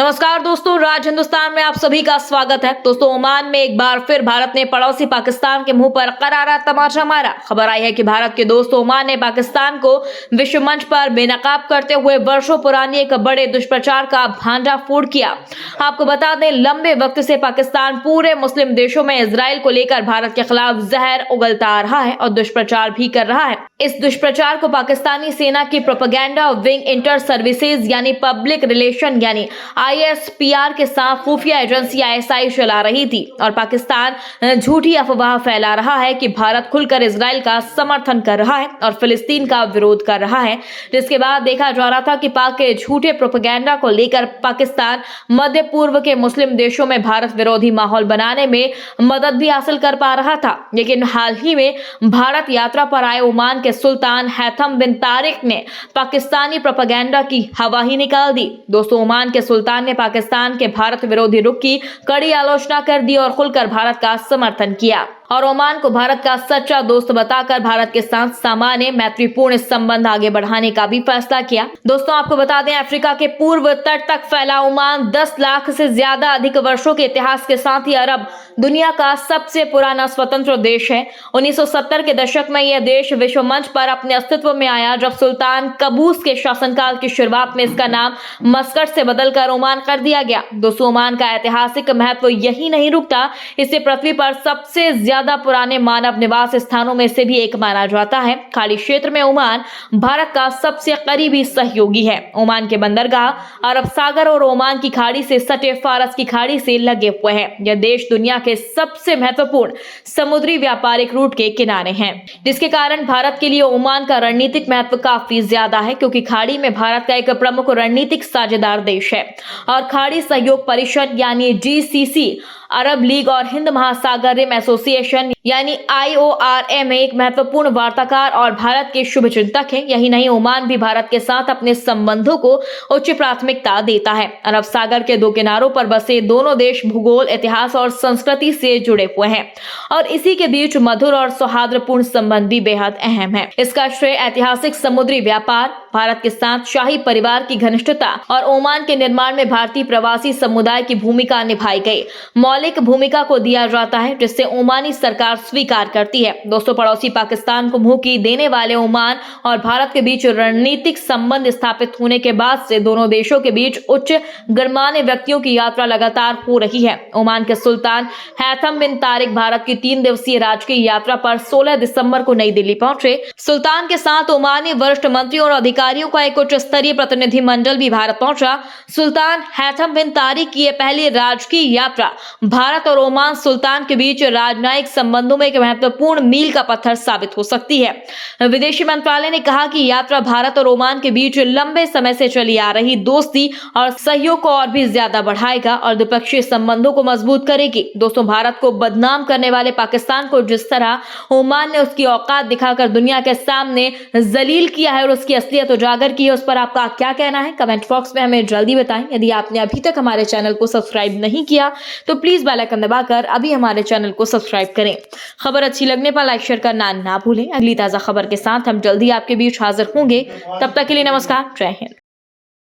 नमस्कार दोस्तों, राज हिंदुस्तान में आप सभी का स्वागत है। दोस्तों, ओमान में एक बार फिर भारत ने पड़ोसी पाकिस्तान के मुंह पर करारा तमाचा मारा। खबर आई है कि भारत के दोस्त ओमान ने पाकिस्तान को विश्व मंच पर बेनकाब करते हुए वर्षों पुरानी एक बड़े दुष्प्रचार का भांडाफोड़ किया। आपको बता दें, लंबे वक्त से पाकिस्तान पूरे मुस्लिम देशों में इजराइल को लेकर भारत के खिलाफ जहर उगलता आ रहा है और दुष्प्रचार भी कर रहा है। इस दुष्प्रचार को पाकिस्तानी सेना की प्रोपेगेंडा विंग इंटर सर्विसेज यानी पब्लिक रिलेशन यानी ISPR के साथ खुफिया एजेंसी ISI चला रही थी और पाकिस्तान झूठी अफवाह फैला रहा है कि भारत खुलकर इजराइल का समर्थन कर रहा है और फिलिस्तीन का विरोध कर रहा है। जिसके बाद देखा जा रहा था कि पाक के झूठे प्रोपेगेंडा को लेकर पाकिस्तान मध्य पूर्व के मुस्लिम देशों में भारत विरोधी माहौल बनाने में मदद भी हासिल कर पा रहा था। लेकिन हाल ही में भारत यात्रा पर आए ओमान के सुल्तान हैथम बिन तारिक ने पाकिस्तानी प्रोपेगेंडा की हवा ही निकाल दी। दोस्तों, ओमान के सुल्तान ने पाकिस्तान के भारत विरोधी रुख की कड़ी आलोचना कर दी और खुलकर भारत का समर्थन किया और ओमान को भारत का सच्चा दोस्त बताकर भारत के साथ सामान्य मैत्रीपूर्ण संबंध आगे बढ़ाने का भी फैसला किया। दोस्तों, आपको बता दें, अफ्रीका के पूर्व तट तक फैला ओमान 10 लाख से ज्यादा अधिक वर्षों के इतिहास के साथ ही अरब दुनिया का सबसे पुराना स्वतंत्र देश है। 1970 के दशक में यह देश विश्व मंच पर अपने अस्तित्व में आया, जब सुल्तान कबूस के शासनकाल की शुरुआत में इसका नाम मस्कट से बदलकर ओमान कर दिया गया। दोस्तों, ओमान का ऐतिहासिक महत्व यही नहीं रुकता, इसे पृथ्वी पर सबसे ज्यादा पुराने मानव निवास स्थानों में से भी एक माना जाता है। खाड़ी क्षेत्र में ओमान भारत का सबसे करीबी सहयोगी है। ओमान के बंदरगाह अरब सागर और ओमान की खाड़ी से सटे फारस की खाड़ी से लगे हुए हैं। यह देश दुनिया के सबसे महत्वपूर्ण समुद्री व्यापारिक रूट के किनारे हैं, जिसके कारण भारत के लिए ओमान का रणनीतिक महत्व काफी ज्यादा है, क्योंकि खाड़ी में भारत का एक प्रमुख रणनीतिक साझेदार देश है और खाड़ी सहयोग परिषद यानी GCC, अरब लीग और हिंद महासागर रिम एसोसिएशन यानी IORM एक महत्वपूर्ण वार्ताकार और भारत के शुभचिंतक है। यही नहीं, ओमान भी भारत के साथ अपने संबंधों को उच्च प्राथमिकता देता है। अरब सागर के दो किनारों पर बसे दोनों देश भूगोल, इतिहास और संस्कृति से जुड़े हुए हैं और इसी के बीच मधुर और सौहार्दपूर्ण संबंध भी बेहद अहम है। इसका श्रेय ऐतिहासिक समुद्री व्यापार, भारत के साथ शाही परिवार की घनिष्ठता और ओमान के निर्माण में भारतीय प्रवासी समुदाय की भूमिका निभाई गई मौलिक भूमिका को दिया जाता है, जिससे ओमानी सरकार स्वीकार करती है। दोस्तों, पड़ोसी पाकिस्तान को मुंह की देने वाले ओमान और भारत के बीच रणनीतिक संबंध स्थापित होने के बाद से दोनों देशों के बीच उच्च गणमान्य व्यक्तियों की यात्रा लगातार हो रही है। ओमान के सुल्तान हैथम बिन तारिक भारत की 3 दिवसीय राजकीय यात्रा पर 16 दिसंबर को नई दिल्ली पहुंचे। सुल्तान के साथ ओमानी वरिष्ठ मंत्रियों और अधिकारियों का एक उच्च स्तरीय प्रतिनिधि मंडल भी भारत पहुंचा। सुल्तान हैथम बिन तारिक की यह पहली राजकीय यात्रा भारत और ओमान सुल्तान के बीच राजनयिक संबंधों में एक महत्वपूर्ण मील का पत्थर साबित हो सकती है। विदेशी मंत्रालय ने कहा कि यात्रा भारत और ओमान के बीच लंबे समय से चली आ रही दोस्ती और सहयोग को और भी ज्यादा बढ़ाएगा और द्विपक्षीय संबंधों को मजबूत करेगी। दोस्तों, भारत को बदनाम करने वाले पाकिस्तान को जिस तरह ओमान ने उसकी औकात दिखाकर दुनिया के सामने जलील किया है और उसकी असलियत उजागर की है, उस पर आपका क्या कहना है? कमेंट बॉक्स में हमें जल्दी बताएं। यदि आपने अभी तक हमारे चैनल को सब्सक्राइब नहीं किया तो प्लीज बेल आइकन दबाकर अभी हमारे चैनल को सब्सक्राइब करें। खबर अच्छी लगने पर लाइक शेयर करना ना भूलें। अगली ताजा खबर के साथ हम जल्दी आपके बीच हाजिर होंगे। तब तक के लिए नमस्कार, जय हिंद।